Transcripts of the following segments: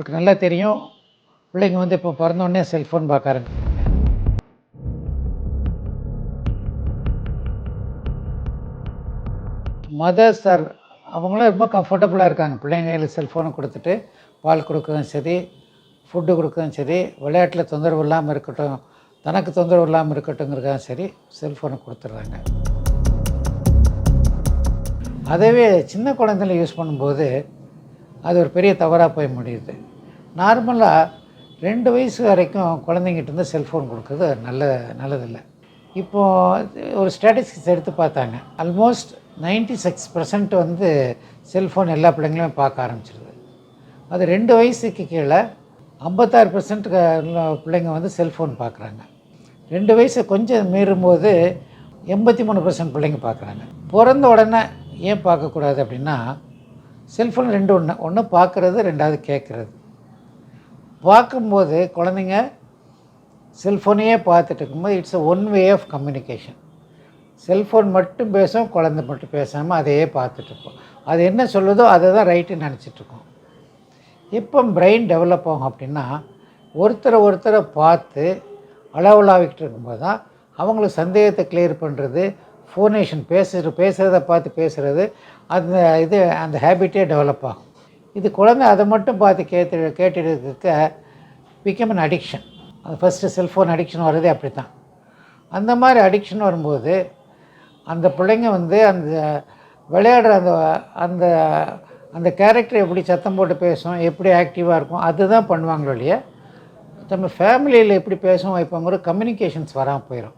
உங்களுக்கு நல்லா தெரியும், பிள்ளைங்க வந்து இப்போ பிறந்தோடனே செல்ஃபோன் பார்க்க ஆரம்பிக்குதுங்க. மதர்ஸ் ஆர் அவங்களும் ரொம்ப கம்ஃபர்டபுளாக இருக்காங்க. பிள்ளைங்க கையில் செல்ஃபோனை கொடுத்துட்டு பால் கொடுக்கறதும் சரி, ஃபுட்டு கொடுக்கறதும் சரி, விளையாட்டில் தொந்தரவு இல்லாமல் இருக்கட்டும், தனக்கு தொந்தரவு இல்லாமல் இருக்கட்டுங்கிறதுக்காக சரி செல்ஃபோனை கொடுத்துட்றாங்க. அதவே சின்ன குழந்தைல யூஸ் பண்ணும்போது அது ஒரு பெரிய தவறாக போய் முடியுது. நார்மலாக 2 வயசு வரைக்கும் குழந்தைங்கிட்டேருந்து செல்ஃபோன் கொடுக்குறது நல்லதில்லை. இப்போது ஒரு ஸ்டாட்டிஸ்டிக்ஸ் எடுத்து பார்த்தாங்க. ஆல்மோஸ்ட் 96% வந்து செல்ஃபோன் எல்லா பிள்ளைங்களுமே பார்க்க ஆரம்பிச்சிருது. அது 2 வயசுக்கு கீழே 56% பிள்ளைங்க வந்து செல்ஃபோன் பார்க்குறாங்க. 2 வயசு கொஞ்சம் மீறும்போது 83% பிள்ளைங்க பார்க்குறாங்க. பிறந்த உடனே ஏன் பார்க்கக்கூடாது அப்படின்னா, செல்ஃபோன் 2 ஒன்று பார்க்குறது, 2வது கேட்குறது. பார்க்கும்போது குழந்தைங்க செல்ஃபோனையே பார்த்துட்டு இருக்கும்போது it's a one way of communication. Cellphone மட்டும் பேசும், குழந்தை மட்டும் பேசாமல் அதையே பார்த்துட்ருப்போம். அது என்ன சொல்லுதோ அதை தான் ரைட்டுன்னு நினச்சிட்ருக்கோம். எப்போ பிரெயின் டெவலப் ஆகும் அப்படின்னா, ஒருத்தரை பார்த்து அளவுலாவிக்கிட்டு இருக்கும்போது தான் அவங்களுக்கு சந்தேகத்தை கிளியர் பண்ணுறது, ஃபோனேஷன் பேசுகிறத பார்த்து பேசுகிறது, அந்த ஹேபிட்டே டெவலப் ஆகும். இது குழந்தை அதை மட்டும் பார்த்து கேட்டுட்டு பிகம் அன் அடிக்ஷன். அது ஃபஸ்ட்டு செல்ஃபோன் அடிக்ஷன் வர்றதே அப்படி தான். அந்த மாதிரி அடிக்ஷன் வரும்போது அந்த பிள்ளைங்க வந்து அந்த விளையாடுற அந்த அந்த கேரக்டர் எப்படி சத்தம் போட்டு பேசும், எப்படி ஆக்டிவாக இருக்கும், அதுதான் பண்ணுவாங்களோ இல்லையா, நம்ம ஃபேமிலியில் எப்படி பேசும் வைப்போங்கிற கம்யூனிகேஷன்ஸ் வராமல் போயிடும்.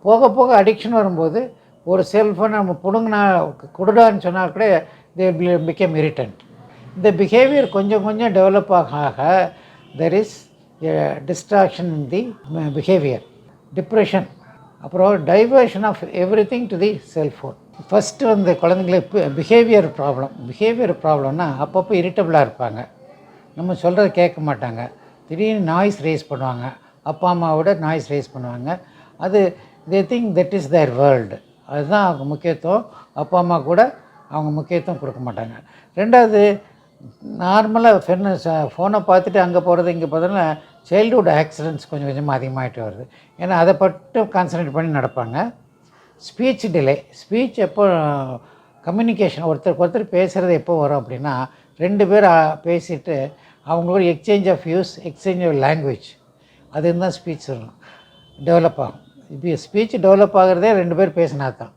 போக போக அடிக்ஷன் வரும்போது ஒரு செல்ஃபோனை நம்ம கொடுடான்னு சொன்னால் கூட தே பிகேம் இரிட்டன்ட். இந்த பிஹேவியர் கொஞ்சம் கொஞ்சம் டெவலப் ஆக there is distraction in the behaviour, depression, அப்புறம் diversion of everything to the cellphone. First வந்து குழந்தைங்களுக்கு பிஹேவியர் ப்ராப்ளம்னா அப்பப்போ இரிட்டபிளாக இருப்பாங்க, நம்ம சொல்கிறத கேட்க மாட்டாங்க, திடீர்னு நாய்ஸ் ரேஸ் பண்ணுவாங்க, அப்பா அம்மாவோட நாய்ஸ் ரேஸ் பண்ணுவாங்க. அது they think that is their world. அதுதான் அவங்க முக்கியத்துவம். அப்பா அம்மா கூட அவங்க முக்கியத்துவம் கொடுக்க மாட்டாங்க. 2வது, நார்மலாக ஃபோனை பார்த்துட்டு அங்கே போகிறது இங்கே போகிறதுனா சைல்டுஹுட் ஆக்சிடென்ட்ஸ் கொஞ்சம் கொஞ்சமாக அதிகமாகிட்டு வருது. ஏன்னா அதை மட்டும் கான்சன்ட்ரேட் பண்ணி நடப்பாங்க. ஸ்பீச் டிலே, ஸ்பீச் எப்போ கம்யூனிகேஷன் ஒருத்தர் பேசுகிறது எப்போ வரும் அப்படின்னா, 2 பேர் பேசிட்டு அவங்களோட exchange of views, exchange of language, அது இருந்தால் ஸ்பீச் டெவலப் ஆகும். இப்போ ஸ்பீச் டெவலப் ஆகிறதே 2 பேர் பேசினா தான்.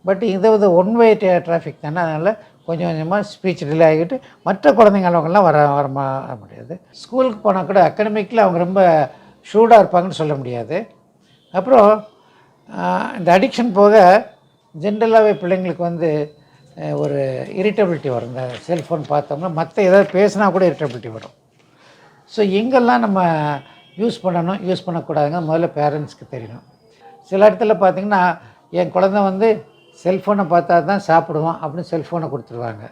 பட் இது வந்து ஒன் வே டிராஃபிக் தானே, அதனால் கொஞ்சம் கொஞ்சமாக ஸ்பீச் டிலே ஆகிட்டு மற்ற குழந்தைங்க அளவுக்கெல்லாம் வர முடியாது. ஸ்கூலுக்கு போனால் கூட அகாடமிக்கில் அவங்க ரொம்ப ஷூடாக இருப்பாங்கன்னு சொல்ல முடியாது. அப்புறம் இந்த அடிக்ஷன் போக ஜென்ரலாகவே பிள்ளைங்களுக்கு வந்து ஒரு இரிட்டபிலிட்டி வரும். இந்த செல்ஃபோன் பார்த்தோம்னா மற்ற ஏதாவது பேசினா கூட இரிட்டபிலிட்டி வரும். ஸோ எங்கெல்லாம் நம்ம யூஸ் பண்ணணும், யூஸ் பண்ணக்கூடாதுங்க முதல்ல பேரண்ட்ஸ்க்கு தெரியணும். சில இடத்துல பார்த்திங்கன்னா என் குழந்தை வந்து செல்ஃபோனை பார்த்தா தான் சாப்பிடுவான் அப்படின்னு செல்ஃபோனை கொடுத்துருவாங்க.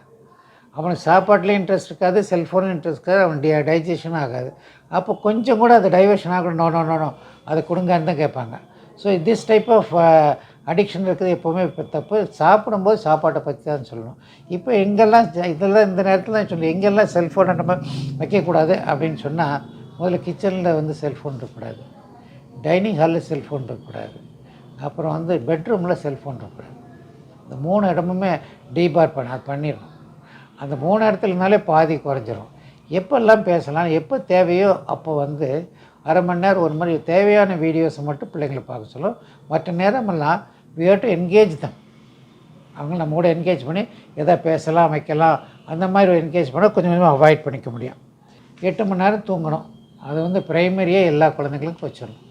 அவனுக்கு சாப்பாட்லேயும் இன்ட்ரெஸ்ட் இருக்காது, செல்ஃபோனும் இன்ட்ரெஸ்ட் இருக்காது, அவன் டைஜஷனும் ஆகாது. அப்போ கொஞ்சம் கூட அது டைவர்ஷன் ஆகணும், நோ அதை கொடுங்கன்னு தான் கேட்பாங்க. So this type of addiction இருக்குது எப்போவுமே இப்போ தப்பு. சாப்பிடும்போது சாப்பாட்டை பற்றி தான் சொல்லணும். இப்போ எங்கெல்லாம் இதெல்லாம் இந்த நேரத்தில் தான் சொல்லி எங்கெல்லாம் செல்ஃபோனை நம்ம வைக்கக்கூடாது அப்படின்னு சொன்னால், முதல்ல கிச்சனில் வந்து செல்ஃபோன் இருக்கக்கூடாது, டைனிங் ஹாலில் செல்ஃபோன் இருக்கக்கூடாது, அப்புறம் வந்து பெட்ரூமில் செல்ஃபோன் இருக்கக்கூடாது. இந்த 3 இடமுமே டீபார் பண்ணிடணும். அந்த 3 இடத்துலனாலே பாதி குறைஞ்சிரும். எப்போல்லாம் பேசலாம், எப்போ தேவையோ அப்போ வந்து அரை மணி நேரம் 1 மணி தேவையான வீடியோஸை மட்டும் பிள்ளைங்களை பார்க்க சொல்லும். மற்ற நேரமெல்லாம் we have to engage them. அவங்க நம்ம கூட என்கேஜ் பண்ணி எதாவது பேசலாம், வைக்கலாம், அந்த மாதிரி என்கேஜ் பண்ணால் கொஞ்சம் கொஞ்சமாக அவாய்ட் பண்ணிக்க முடியும். 8 மணி நேரம் தூங்கணும், அது வந்து ப்ரைமரியே எல்லா குழந்தைங்களுக்கும் வச்சிடணும்.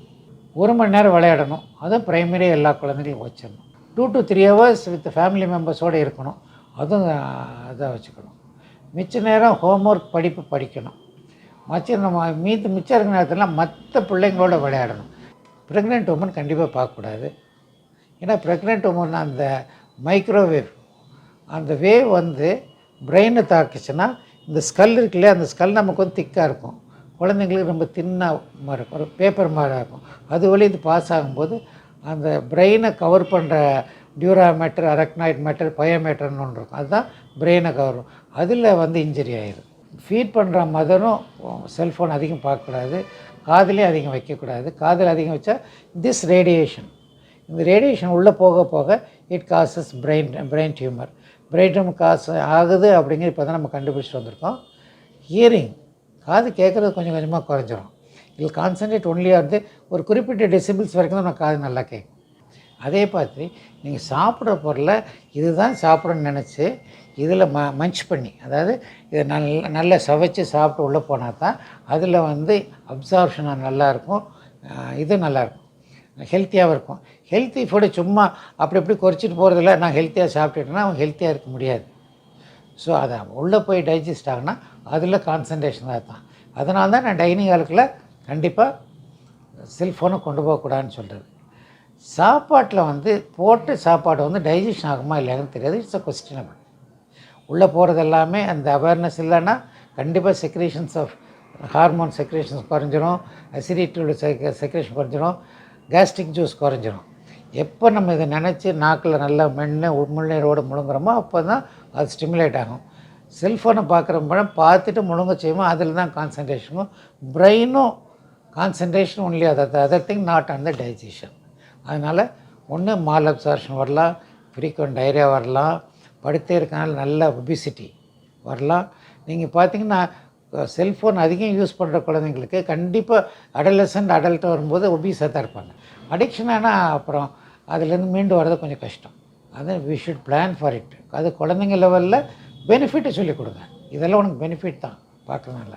1 மணி நேரம் விளையாடணும், அதுவும் ப்ரைமரியே எல்லா குழந்தைங்களுக்கும் வச்சிடணும். 2 to 3 hours வித் ஃபேமிலி மெம்பர்ஸோடு இருக்கணும், அதுவும் அதை வச்சுக்கணும். மிச்ச நேரம் ஹோம்ஒர்க் படிக்கணும். மிச்சம் இருக்கிற நேரத்தில் மற்ற பிள்ளைங்களோட விளையாடணும். ப்ரெக்னென்ட் உமன் கண்டிப்பாக பார்க்கக்கூடாது. ஏன்னா ப்ரெக்னென்ட் உமன் அந்த மைக்ரோவேவ், அந்த வேவ் வந்து பிரெயினை தாக்குச்சுன்னா இந்த ஸ்கல் இருக்குல்லையா, அந்த ஸ்கல் நமக்கு வந்து திக்காக இருக்கும், குழந்தைங்களுக்கு ரொம்ப தின்னாக இருக்கும், ஒரு பேப்பர் மாதிரி இருக்கும். அது வழி இது பாஸ் ஆகும்போது அந்த பிரெயினை கவர் பண்ணுற டியூரா மேட்டர், அரக்னாய்ட் மேட்டர், பயோமேட்டர்னு ஒன்று இருக்கும், அதுதான் பிரெயினை கவரும். அதில் வந்து இன்ஜரி ஆயிடும். ஃபீட் பண்ணுற மதரும் செல்ஃபோன் அதிகம் பார்க்கக்கூடாது, காதுலேயும் அதிகம் வைக்கக்கூடாது. காதில் அதிகம் வச்சா திஸ் ரேடியேஷன், இந்த ரேடியேஷன் உள்ளே போக போக it causes brain tumour. Brain tumour காசு ஆகுது அப்படிங்கிற இப்போ தான் நம்ம கண்டுபிடிச்சிட்டு வந்திருக்கோம். ஹியரிங், காது கேட்குறது கொஞ்சம் கொஞ்சமாக குறைஞ்சிரும். இதில் கான்சன்ட்ரேட் ஒன்லியாக இருந்து ஒரு குறிப்பிட்ட டெசிபிள்ஸ் வரைக்கும் தான் நம்ம காது நல்லா கேட்கும். அதே மாதிரி நீங்கள் சாப்பிட்ற பொருளை இதுதான் சாப்பிடணும்னு நினச்சி இதில் மஞ்ச் பண்ணி, அதாவது இதை நல்லா சவைச்சு சாப்பிட்டு உள்ளே போனால் தான் அதில் வந்து அப்சார்ப்ஷன் நல்லாயிருக்கும், இது நல்லாயிருக்கும், ஹெல்த்தியாகவும் இருக்கும். ஹெல்த்தி ஃபுட்டு சும்மா அப்படி இப்படி குறைச்சிட்டு போகிறதில்ல. நான் ஹெல்த்தியாக சாப்பிட்டுட்டேன்னா அவன் ஹெல்த்தியாக இருக்க முடியாது. ஸோ அதை உள்ளே போய் டைஜஸ்ட் ஆகுனா அதில் கான்சன்ட்ரேஷன் தான். அதனால தான் நான் டைனிங் ஹாலுக்குள்ள கண்டிப்பாக செல்ஃபோனை கொண்டு போகக்கூடாதுன்னு சொல்கிறது. சாப்பாட்டில் வந்து போட்டு சாப்பாடு வந்து டைஜஷன் ஆகுமா இல்லையான்னு தெரியாது. It's a questionable. உள்ளே போகிறது எல்லாமே அந்த அவேர்னஸ் இல்லைன்னா கண்டிப்பாக செக்ரேஷன்ஸ் ஆஃப் ஹார்மோன் செக்ரேஷன்ஸ் குறைஞ்சிரும், அசிடிட்டியோட செக்ரேஷன் குறைஞ்சிரும், கேஸ்ட்ரிக் ஜூஸ் குறைஞ்சிரும். எப்போ நம்ம இதை நினச்சி நாக்கில் நல்லா முன்னேறோடு முழுங்குறோமோ அப்போ தான் அது ஸ்டிமுலேட் ஆகும். செல்ஃபோனை பார்க்குற பார்த்துட்டு முழுங்க செய்வோம், அதில் தான் கான்சன்ட்ரேஷனும் பிரெயினும் concentration only other thing not on the digestion. அதனால் ஒன்று மால் அப்சார்ப்ஷன் வரலாம், ஃப்ரீக்வெண்ட் டயரியா வரலாம், படுத்தே இருக்கனால நல்ல ஒபிசிட்டி வரலாம். நீங்கள் பார்த்தீங்கன்னா செல்ஃபோன் அதிகம் யூஸ் பண்ணுற குழந்தைங்களுக்கு கண்டிப்பாக அடல்ட் வரும்போது ஒபீஸாக தான் இருப்பாங்க. அடிக்ஷன் ஆனால் அப்புறம் அதுலேருந்து மீண்டு வர்றது கொஞ்சம் கஷ்டம். அது we should plan for it. அது குழந்தைங்க லெவலில் பெனிஃபிட்டை சொல்லிக் கொடுங்க. இதெல்லாம் உனக்கு பெனிஃபிட் தான் பார்க்கறதுனால.